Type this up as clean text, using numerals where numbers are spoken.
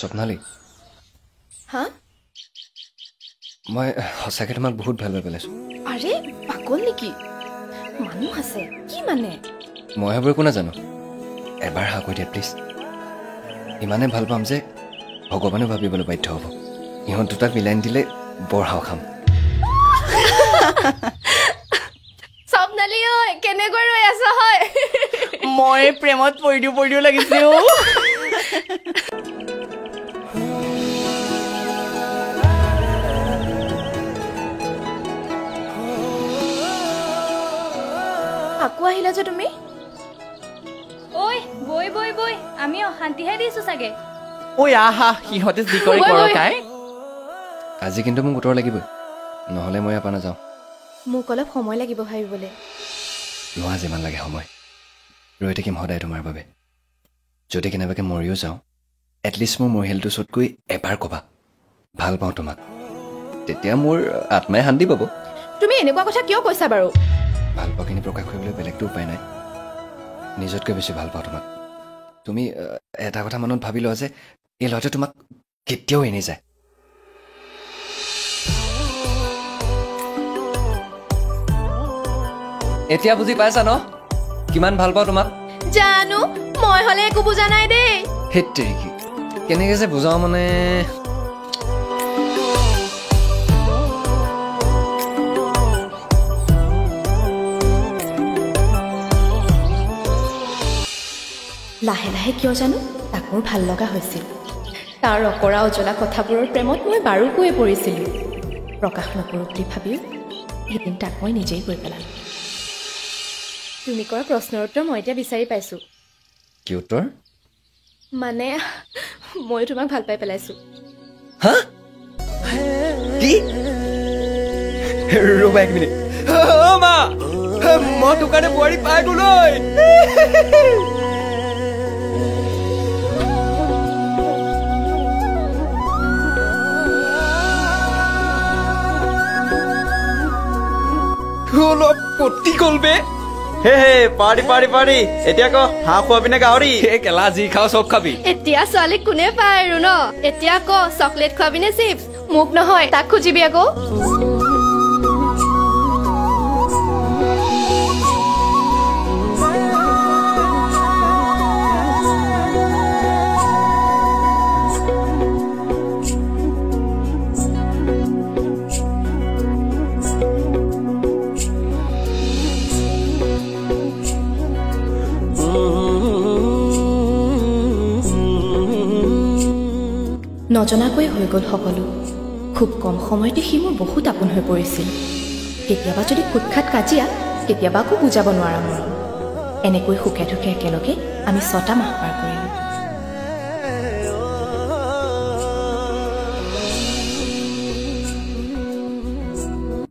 স্বপ্নালী হা মই সঁচাকৈ তোমাক বহুত ভাল পাই পেলাইছোঁ আৰে পাগল নেকি মানুহ আছে কি মানে মই সেইবোৰ একো নাজানো এবাৰ হা কৈ দিয়া প্লিজ ইমানে ভাল পাম যে ভগৱানেও ভাবিবলৈ বাধ্য হ'ব ইহঁত দুটাক মিলাই দিলে বৰ হাও খাম স্বপ্নালী ঐ কেনেকৈ ৰৈ আছ হয় মই প্ৰেমত পৰি দিও লাগিছে আকৌ আহিলা যে তুমি ঐ বই বই বই আমি অশান্তিহে দিছো চাগে ঐ আহা সিহঁতে যি কৰে কৰক তাই আজি কিন্তু মোক উত্তৰ লাগিবই নহ'লে মই ইয়াৰ পৰা নাযাওঁ মোক অলপ সময় লাগিব ভাবিবলৈ লোৱা যিমান লাগে সময় ৰৈ থাকিম সদায় তোমাৰ বাবে যদি কেনেবাকৈ মৰিও যাওঁ এটলিষ্ট মোৰ মৰিহেলটো চতকৈ এবাৰ ক'বা ভাল পাওঁ তোমাক তেতিয়া মোৰ আত্মাই শান্তি পাব তুমি এনেকুৱা কথা কিয় কৈছা বাৰু ভাল পোৱাখিনি প্ৰকাশ কৰিবলৈ বেলেগতো উপায় নাই নিজতকৈ বেছি ভাল পাওঁ তোমাক তুমি এটা কথা মনত ভাবি লোৱা যে এই ল'ৰাটোৱে তোমাক কেতিয়াও এৰি যায় এতিয়া বুজি পাইছা ন কিমান ভাল পাওঁ তোমাক জানো মই হলে একো বুজা নাই দেই হেত তেৰিকি কেনেকৈ যে বুজাওঁ মানে লাহে লাহে কিয় জানো তাক মোৰ ভাল লগা হৈছিল তাৰ অকৰা অজলা কথাবোৰৰ প্ৰেমত মই বাৰুকৈয়ে পৰিছিলোঁ প্ৰকাশ নকৰোঁ বুলি ভাবিও এদিন তাক মই নিজেই কৈ পেলালোঁ তুমি কৰা প্ৰশ্নৰ উত্তৰ মই এতিয়া বিচাৰি পাইছোঁ কি উত্তৰ মানে মই তোমাক ভাল পাই পেলাইছোঁ হা কি ৰ'বা এক মিনিট মা মই দোকানে বোৱাৰী পাই গ'লৈ অলপ পতি গ'ল বে হে পাৰি পাৰি পাৰি এতিয়া ক হাঁহ খোৱাবি নে গাহৰি কেলা যি খাওঁ চব খাবি এতিয়া ছোৱালীক কোনে পায় আৰু ন এতিয়া ক চকলেট খোৱাবি নে চিপছ মোক নহয় তাক খুজিবি আকৌ নজনাকৈ হৈ গ'ল সকলো খুব কম সময়তে সি মোৰ বহুত আপোন হৈ পৰিছিল কেতিয়াবা যদি খুটখাট কাজিয়া কেতিয়াবা আকৌ বুজাব নোৱাৰা মৰম এনেকৈ সুখে দুখে একেলগে আমি 6টা মাহ পাৰ কৰিলোঁ